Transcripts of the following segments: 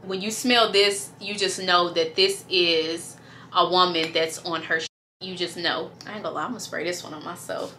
when you smell this, you just know that this is a woman that's on her shit. You just know. I ain't gonna lie, I'm gonna spray this one on myself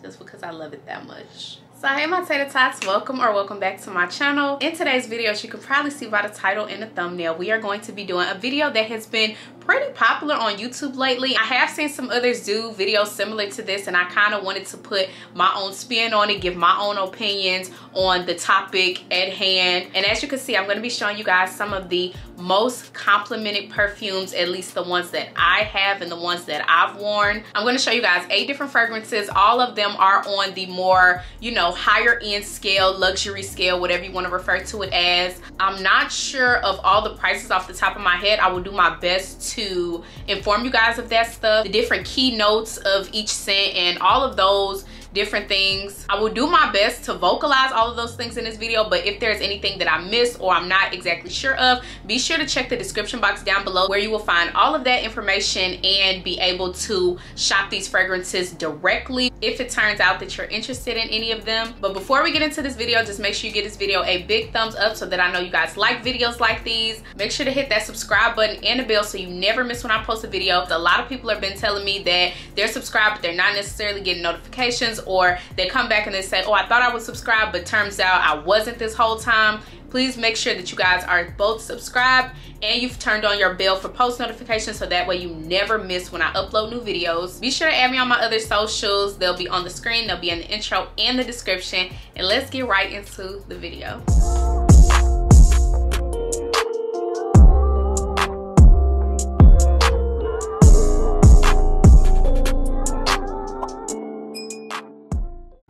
just because I love it that much. So hey my tater tots, welcome back to my channel. In today's video, as you can probably see by the title and the thumbnail, we are going to be doing a video that has been pretty popular on YouTube lately. I have seen some others do videos similar to this, and I kind of wanted to put my own spin on it, give my own opinions on the topic at hand. And as you can see, I'm going to be showing you guys some of the most complimented perfumes, at least the ones that I have and the ones that I've worn. I'm going to show you guys 8 different fragrances. All of them are on the more, you know, higher end scale, luxury scale, whatever you want to refer to it as. I'm not sure of all the prices off the top of my head. I will do my best to inform you guys of that stuff, the different keynotes of each scent and all of those different things. I will do my best to vocalize all of those things in this video, but if there's anything that I missed or I'm not exactly sure of, be sure to check the description box down below where you will find all of that information and be able to shop these fragrances directly if it turns out that you're interested in any of them. But before we get into this video, just make sure you give this video a big thumbs up so that I know you guys like videos like these. Make sure to hit that subscribe button and the bell so you never miss when I post a video. A lot of people have been telling me that they're subscribed but they're not necessarily getting notifications, or they come back and they say, oh, I thought I was subscribed but turns out I wasn't this whole time. Please make sure that you guys are both subscribed and you've turned on your bell for post notifications so that way you never miss when I upload new videos. Be sure to add me on my other socials. They'll be on the screen, they'll be in the intro and the description. And let's get right into the video.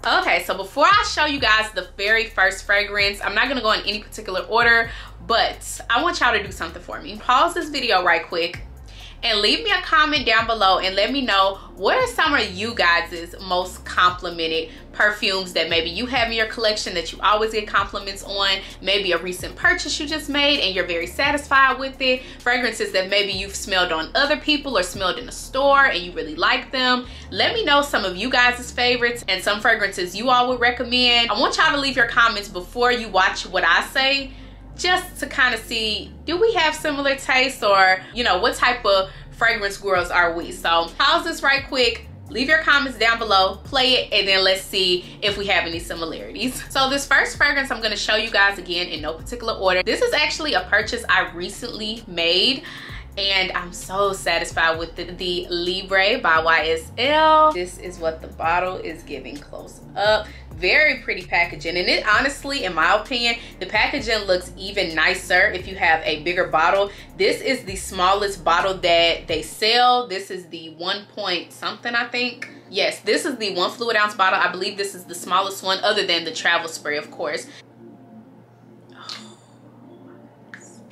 Okay, so before I show you guys the very first fragrance, I'm not gonna go in any particular order, but I want y'all to do something for me. Pause this video right quick and leave me a comment down below and let me know what are some of you guys' most complimented perfumes that maybe you have in your collection that you always get compliments on, maybe a recent purchase you just made and you're very satisfied with it, fragrances that maybe you've smelled on other people or smelled in a store and you really like them. Let me know some of you guys' favorites and some fragrances you all would recommend. I want y'all to leave your comments before you watch what I say, just to kind of see, do we have similar tastes, or you know, what type of fragrance girls are we? So pause this right quick, leave your comments down below, play it, and then let's see if we have any similarities. So this first fragrance I'm going to show you guys, again in no particular order. This is actually a purchase I recently made and I'm so satisfied with the Libra by YSL. This is what the bottle is giving close up. Very pretty packaging, and it honestly, in my opinion, the packaging looks even nicer if you have a bigger bottle. This is the smallest bottle that they sell. This is the 1 point something, I think. Yes, this is the 1 fluid ounce bottle. I believe this is the smallest one other than the travel spray, of course.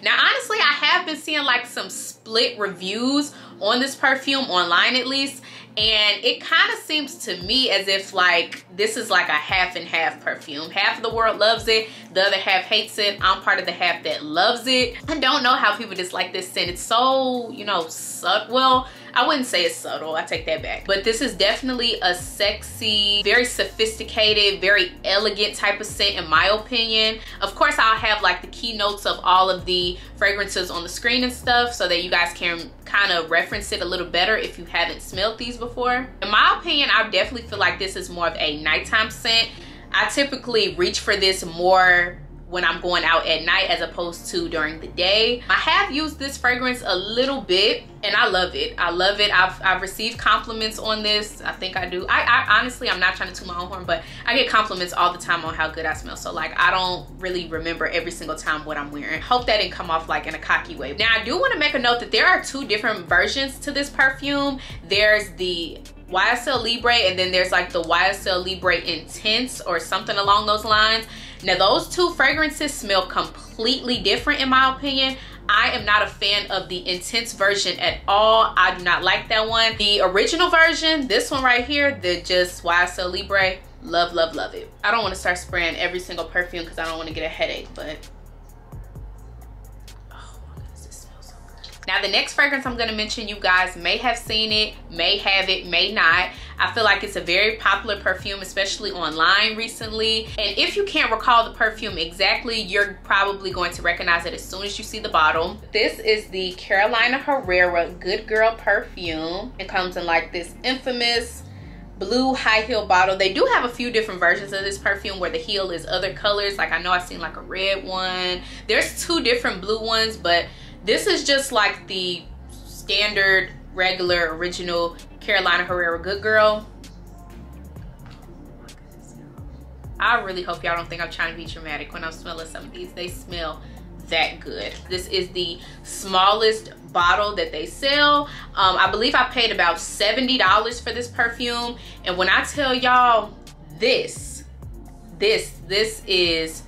Now, honestly, I have been seeing like some split reviews on this perfume, online at least, and it kind of seems to me as if like this is like a half and half perfume. Half of the world loves it, the other half hates it. I'm part of the half that loves it. I don't know how people dislike this scent. It's so, you know, subtle. Well, I wouldn't say it's subtle, I take that back. But this is definitely a sexy, very sophisticated, very elegant type of scent in my opinion. Of course, I'll have like the keynotes of all of the fragrances on the screen and stuff so that you guys can kind of reference it a little better if you haven't smelled these before. In my opinion, I definitely feel like this is more of a nighttime scent. I typically reach for this more when I'm going out at night as opposed to during the day. I have used this fragrance a little bit and I love it. I love it. I've received compliments on this. I think I do. I honestly, I'm not trying to toot my own horn, but I get compliments all the time on how good I smell. So like, I don't really remember every single time what I'm wearing. Hope that didn't come off like in a cocky way. Now, I do want to make a note that there are 2 different versions to this perfume. There's the YSL Libra and then there's like the YSL Libra Intense or something along those lines. Now, those 2 fragrances smell completely different in my opinion. I am not a fan of the intense version at all. I do not like that one. The original version, this one right here, the just YSL Libra, love, love, love it. I don't want to start spraying every single perfume because I don't want to get a headache, but oh my goodness, this smells so good. Now the next fragrance I'm gonna mention, you guys may have seen it, may have it, may not. I feel like it's a very popular perfume, especially online recently. And if you can't recall the perfume exactly, you're probably going to recognize it as soon as you see the bottle. This is the Carolina Herrera Good Girl perfume. It comes in like this infamous blue high heel bottle. They do have a few different versions of this perfume where the heel is other colors. Like I know I've seen like a red one. There's 2 different blue ones, but this is just like the standard, regular, original Carolina Herrera Good Girl. I really hope y'all don't think I'm trying to be dramatic when I'm smelling some of these. They smell that good. This is the smallest bottle that they sell. I believe I paid about $70 for this perfume. And when I tell y'all this is,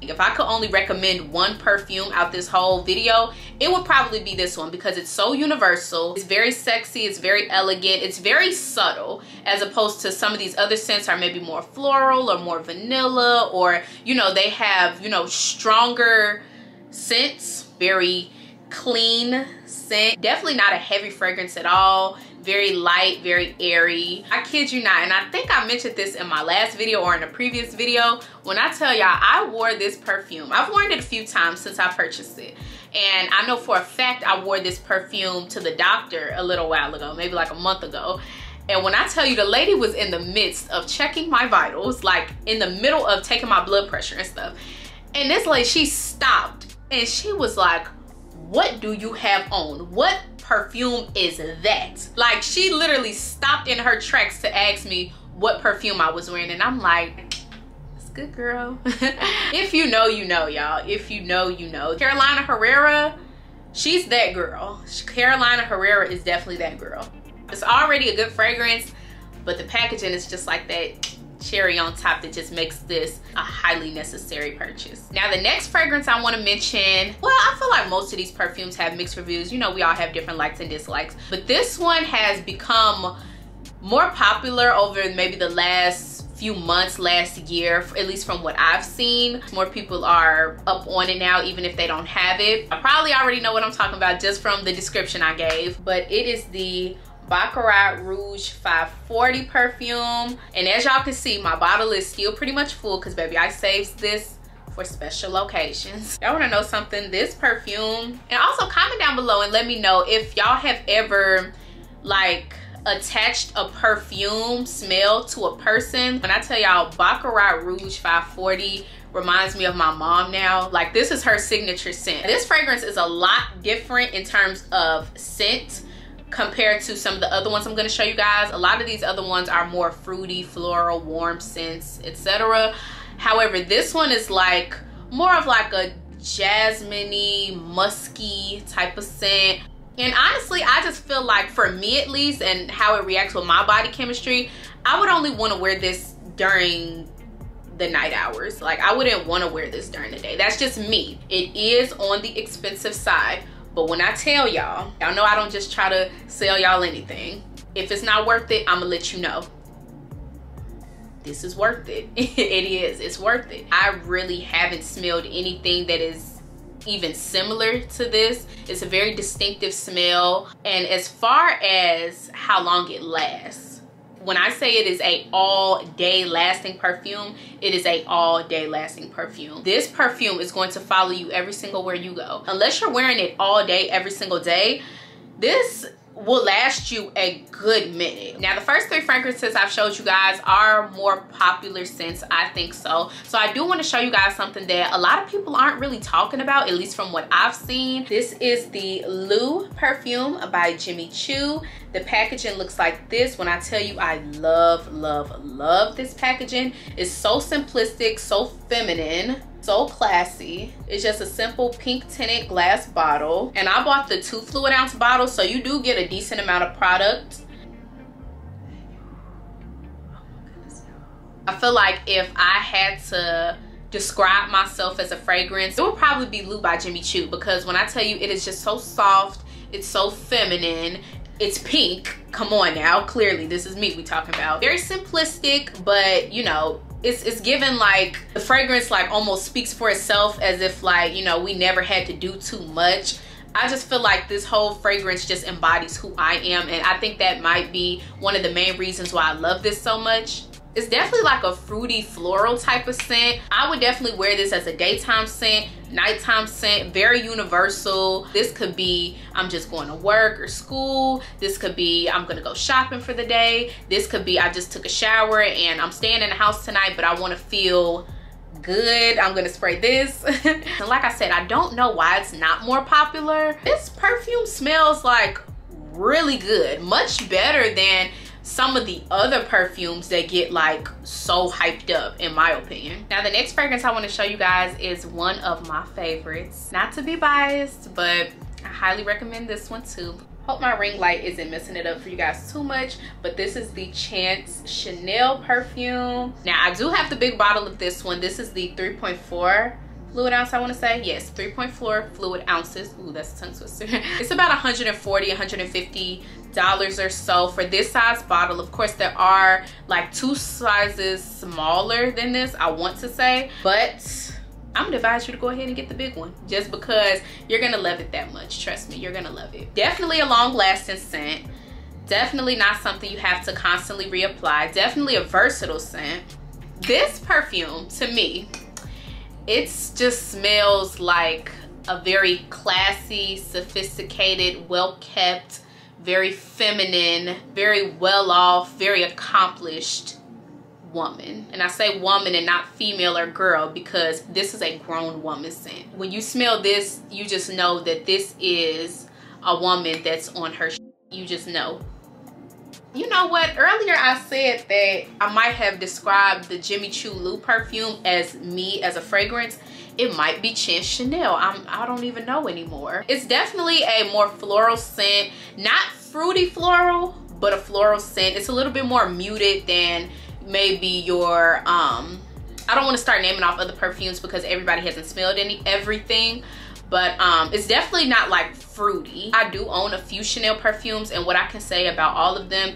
if I could only recommend one perfume out this whole video, it would probably be this one, because it's so universal. It's very sexy, it's very elegant, it's very subtle, as opposed to some of these other scents are maybe more floral or more vanilla, or, you know, they have, you know, stronger scents, very clean scent. Definitely not a heavy fragrance at all. Very light, very airy. I kid you not, and I think I mentioned this in my last video or in a previous video. When I tell y'all, I wore this perfume. I've worn it a few times since I purchased it. And I know for a fact I wore this perfume to the doctor a little while ago, maybe like a month ago. And when I tell you, the lady was in the midst of checking my vitals, like in the middle of taking my blood pressure and stuff. And this lady, she stopped and she was like, "What do you have on? What perfume is that?" Like, she literally stopped in her tracks to ask me what perfume I was wearing. And I'm like, it's good, girl. If you know, you know, y'all. If you know, you know. Carolina Herrera, she's that girl. Carolina Herrera is definitely that girl. It's already a good fragrance, but the packaging is just like that cherry on top that just makes this a highly necessary purchase. Now the next fragrance I want to mention, well, I feel like most of these perfumes have mixed reviews. You know, we all have different likes and dislikes, but this one has become more popular over maybe the last few months, last year, at least from what I've seen. More people are up on it now, even if they don't have it. I probably already know what I'm talking about just from the description I gave, but it is the Baccarat Rouge 540 perfume. And as y'all can see, my bottle is still pretty much full because, baby, I saved this for special occasions. Y'all want to know something? This perfume, and also comment down below and let me know if y'all have ever like attached a perfume smell to a person. When I tell y'all, Baccarat Rouge 540 reminds me of my mom now. Like, this is her signature scent. This fragrance is a lot different in terms of scent compared to some of the other ones I'm going to show you guys. A lot of these other ones are more fruity, floral, warm scents, etc. However, this one is like more of like a jasmine-y, musky type of scent. And honestly, I just feel like, for me at least, and how it reacts with my body chemistry, I would only want to wear this during the night hours. Like, I wouldn't want to wear this during the day. That's just me. It is on the expensive side. But when I tell y'all, y'all know I don't just try to sell y'all anything. If it's not worth it, I'm gonna let you know. This is worth it. It is, it's worth it. I really haven't smelled anything that is even similar to this. It's a very distinctive smell. And as far as how long it lasts, when I say it is a all-day lasting perfume, it is a all-day lasting perfume. This perfume is going to follow you every single where you go. Unless you're wearing it all day, every single day, this will last you a good minute. Now, the first 3 fragrances I've showed you guys are more popular scents, I think so. So I do want to show you guys something that a lot of people aren't really talking about, at least from what I've seen. This is the Lou perfume by Jimmy Choo. The packaging looks like this. When I tell you, I love, love, love this packaging. It's so simplistic, so feminine, so classy. It's just a simple pink tinted glass bottle. And I bought the 2 fluid ounce bottles, so you do get a decent amount of product. I feel like if I had to describe myself as a fragrance, it would probably be Lou by Jimmy Choo, because when I tell you, it is just so soft, it's so feminine, it's pink. Come on now, clearly this is me we talking about. Very simplistic, but you know, it's given like the fragrance like almost speaks for itself, as if like, you know, we never had to do too much. I just feel like this whole fragrance just embodies who I am, and I think that might be one of the main reasons why I love this so much. It's definitely like a fruity floral type of scent. I would definitely wear this as a daytime scent, nighttime scent, very universal. This could be I'm just going to work or school. This could be I'm gonna go shopping for the day. This could be I just took a shower and I'm staying in the house tonight, but I want to feel good. I'm gonna spray this. And like I said, I don't know why it's not more popular. This perfume smells like really good, much better than some of the other perfumes that get like so hyped up, in my opinion. Now the next fragrance I want to show you guys is one of my favorites. Not to be biased, but I highly recommend this one too. Hope my ring light isn't messing it up for you guys too much, but this is the Chance Chanel perfume. Now I do have the big bottle of this one. This is the 3.4 fluid ounce, I want to say. Yes, 3.4 fluid ounces. Ooh, that's a tongue twister. It's about $140, $150 or so for this size bottle. Of course, there are like 2 sizes smaller than this, I want to say, but I'm gonna advise you to go ahead and get the big one, just because you're gonna love it that much. Trust me, you're gonna love it. Definitely a long-lasting scent. Definitely not something you have to constantly reapply. Definitely a versatile scent. This perfume, to me, it just smells like a very classy, sophisticated, well-kept, very feminine, very well-off, very accomplished woman. And I say woman and not female or girl, because this is a grown woman scent. When you smell this, you just know that this is a woman that's on her shit. You just know. You know what? Earlier I said that I might have described the Choo Lou perfume as me as a fragrance. It might be Chance Chanel. I don't even know anymore. It's definitely a more floral scent. Not fruity floral, but a floral scent. It's a little bit more muted than maybe your I don't want to start naming off other perfumes because everybody hasn't smelled everything, but it's definitely not like fruity. I do own a few Chanel perfumes, and what I can say about all of them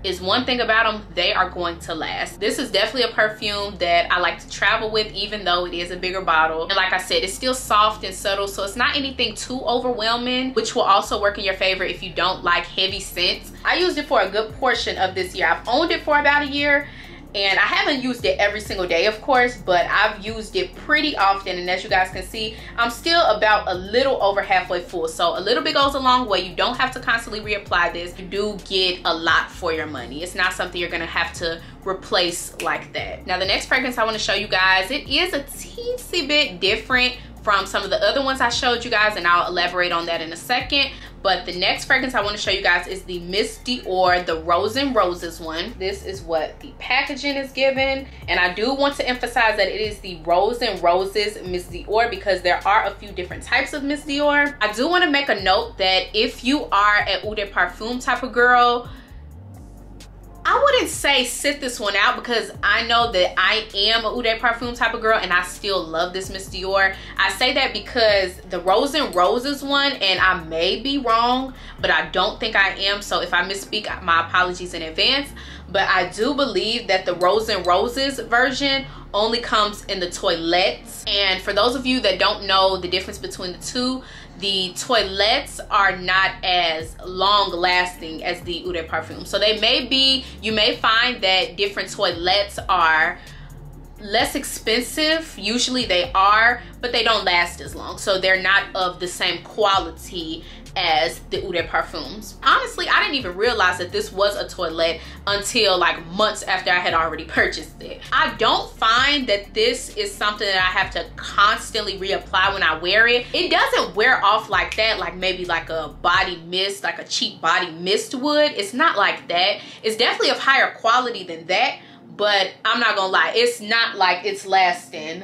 is one thing about them: they are going to last. This is definitely a perfume that I like to travel with, even though it is a bigger bottle. And like I said, it's still soft and subtle, so it's not anything too overwhelming, which will also work in your favor if you don't like heavy scents. I used it for a good portion of this year. I've owned it for about a year, and I haven't used it every single day, of course, but I've used it pretty often. And as you guys can see, I'm still about a little over halfway full. So a little bit goes a long way. You don't have to constantly reapply this. You do get a lot for your money. It's not something you're gonna have to replace like that. Now the next fragrance I want to show you guys, it is a teensy bit different from some of the other ones I showed you guys, and I'll elaborate on that in a second. But the next fragrance I want to show you guys is the Miss Dior, the Rose and Roses one. This is what the packaging is given, and I do want to emphasize that it is the Rose and Roses Miss Dior, because there are a few different types of Miss Dior. I do want to make a note that if you are an Eau de Parfum type of girl, I wouldn't say sit this one out, because I know that I am a Eau de Parfum type of girl and I still love this Miss Dior. I say that because the Rose and Roses one, and I may be wrong, but I don't think I am, so if I misspeak, my apologies in advance. But I do believe that the Rose and Roses version only comes in the toilettes. And for those of you that don't know the difference between the two, the toilettes are not as long lasting as the Eau de Parfum. So they may be, you may find that different toilettes are less expensive. Usually they are, but they don't last as long. So they're not of the same quality as the Eau de Parfums. Honestly, I didn't even realize that this was a toilette until like months after I had already purchased it. I don't find that this is something that I have to constantly reapply when I wear it. It doesn't wear off like that, like maybe like a body mist, like a cheap body mist would. It's not like that. It's definitely of higher quality than that, but I'm not gonna lie, it's not like it's lasting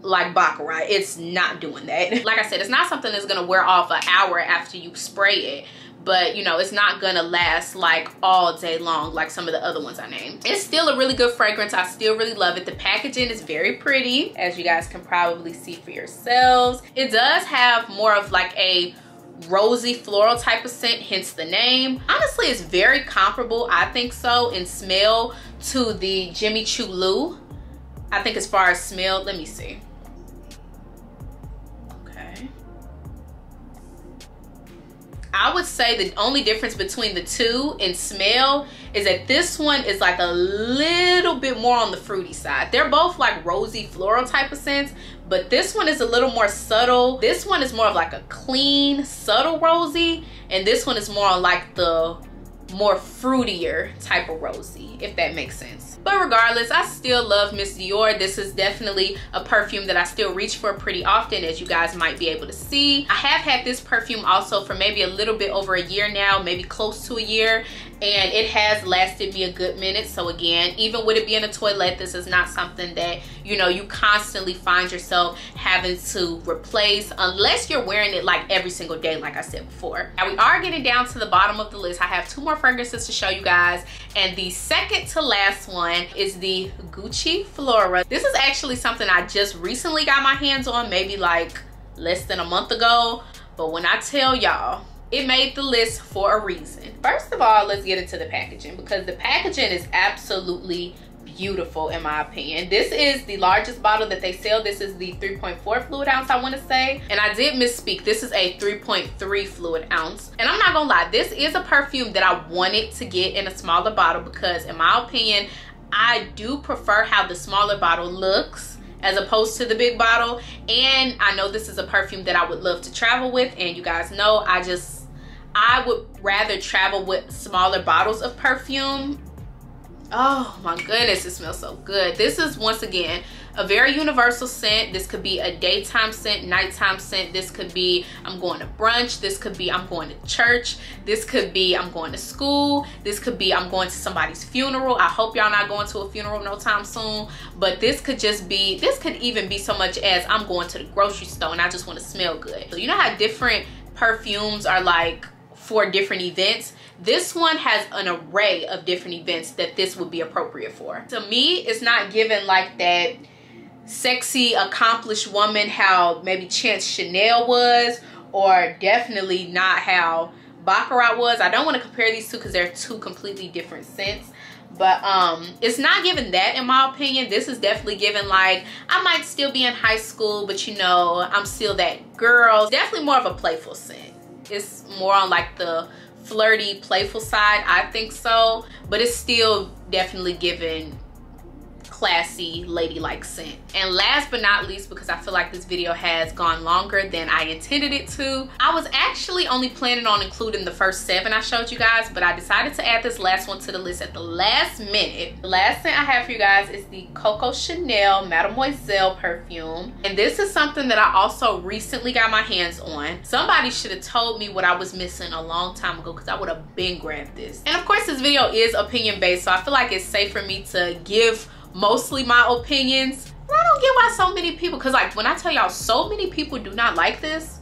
like Baccarat. It's not doing that. Like I said, it's not something that's gonna wear off an hour after you spray it, but you know, it's not gonna last like all day long like some of the other ones I named. It's still a really good fragrance. I still really love it. The packaging is very pretty, as you guys can probably see for yourselves. It does have more of like a rosy floral type of scent, hence the name. Honestly, it's very comparable, I think so, in smell to the Choo Lou I think as far as smell, let me see. Okay. I would say the only difference between the two in smell is that this one is like a little bit more on the fruity side. They're both like rosy floral type of scents, but this one is a little more subtle. This one is more of like a clean, subtle rosy, and this one is more on like the more fruitier type of rosy, if that makes sense. But regardless, I still love Miss Dior. This is definitely a perfume that I still reach for pretty often, as you guys might be able to see. I have had this perfume also for maybe a little bit over a year now, maybe close to a year, and it has lasted me a good minute. So again, even with it being a toilette, this is not something that, you know, you constantly find yourself having to replace unless you're wearing it like every single day, like I said before. Now we are getting down to the bottom of the list. I have 2 more fragrances to show you guys, and the second to last one is the Gucci Flora. This is actually something I just recently got my hands on, maybe like less than a month ago, but when I tell y'all, it made the list for a reason. First of all, let's get into the packaging, because the packaging is absolutely beautiful in my opinion. This is the largest bottle that they sell. This is the 3.4 fluid ounce, I want to say, and I did misspeak. This is a 3.3 fluid ounce, and I'm not gonna lie, this is a perfume that I wanted to get in a smaller bottle because in my opinion, I do prefer how the smaller bottle looks as opposed to the big bottle. And I know this is a perfume that I would love to travel with, and you guys know I would rather travel with smaller bottles of perfume. Oh my goodness, it smells so good. This is, once again, a very universal scent. This could be a daytime scent, nighttime scent. This could be I'm going to brunch. This could be I'm going to church. This could be I'm going to school. This could be I'm going to somebody's funeral. I hope y'all not going to a funeral no time soon. But this could just be, this could even be so much as I'm going to the grocery store and I just want to smell good. So you know how different perfumes are like for different events? This one has an array of different events that this would be appropriate for. To me, it's not given like that sexy, accomplished woman how maybe Chance Chanel was, or definitely not how Baccarat was. I don't want to compare these two because they're 2 completely different scents. But it's not given that in my opinion. This is definitely given like I might still be in high school, but you know, I'm still that girl. It's definitely more of a playful scent. It's more on like the flirty, playful side, I think so, but it's still definitely given classy, ladylike scent. And last but not least, because I feel like this video has gone longer than I intended it to, I was actually only planning on including the first 7 I showed you guys, but I decided to add this last one to the list at the last minute. The last scent I have for you guys is the Coco Chanel Mademoiselle perfume, and this is something that I also recently got my hands on. Somebody should have told me what I was missing a long time ago, because I would have been grabbed this. And of course this video is opinion based, so I feel like it's safe for me to give mostly my opinions. And I don't get why so many people, because like when I tell y'all so many people do not like this,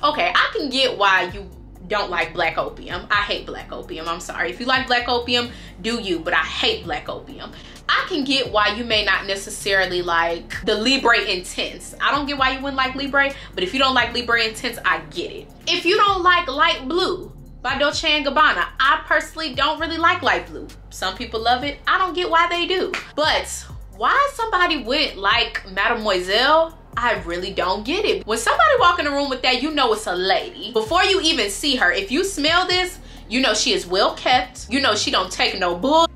okay, I can get why you don't like black opium. I hate black opium. I'm sorry. If you like black opium, do you, but I hate black opium. I can get why you may not necessarily like the Libre Intense. I don't get why you wouldn't like Libre, but if you don't like Libre Intense, I get it. If you don't like Light Blue by Dolce & Gabbana, I personally don't really like light blue. Some people love it. I don't get why they do. But why somebody wouldn't like Mademoiselle, I really don't get it. When somebody walk in the room with that, you know it's a lady. Before you even see her, if you smell this, you know she is well kept. You know she don't take no bull.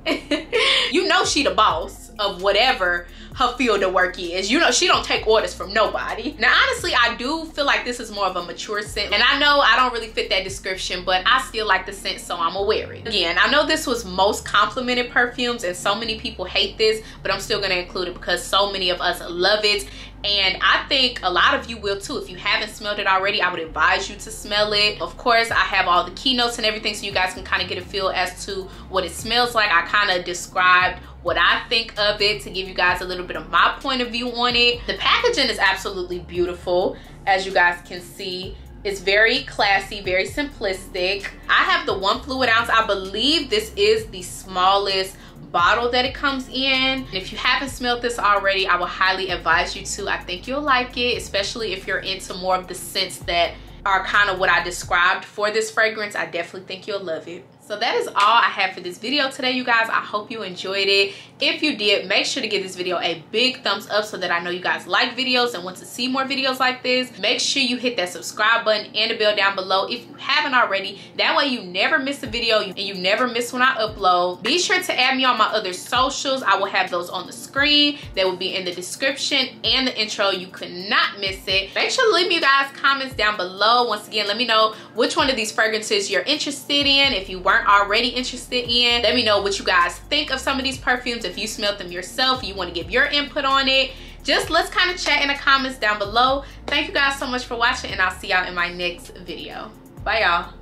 You know she the boss of whatever her field of work is. You know she don't take orders from nobody. Now honestly, I do feel like this is more of a mature scent, and I know I don't really fit that description, but I still like the scent, so I'm gonna wear it. Again, I know this was most complimented perfumes and so many people hate this, but I'm still gonna include it because so many of us love it, and I think a lot of you will too. If you haven't smelled it already, I would advise you to smell it. Of course, I have all the keynotes and everything so you guys can kind of get a feel as to what it smells like. I kind of described what I think of it to give you guys a little bit of my point of view on it. The packaging is absolutely beautiful, as you guys can see. It's very classy, very simplistic. I have the 1 fluid ounce. I believe this is the smallest bottle that it comes in. And if you haven't smelled this already, I would highly advise you to. I think you'll like it, especially if you're into more of the scents that are kind of what I described for this fragrance. I definitely think you'll love it. So that is all I have for this video today, you guys. I hope you enjoyed it. If you did, make sure to give this video a big thumbs up so that I know you guys like videos and want to see more videos like this. Make sure you hit that subscribe button and the bell down below if you haven't already. That way you never miss a video and you never miss when I upload. Be sure to add me on my other socials. I will have those on the screen. They will be in the description and the intro. You could not miss it. Make sure to leave me you guys comments down below. Once again, let me know which one of these fragrances you're interested in. If you weren't already interested in, let me know what you guys think of some of these perfumes. If you smelled them yourself, you want to give your input on it, just let's kind of chat in the comments down below. Thank you guys so much for watching, and I'll see y'all in my next video. Bye y'all.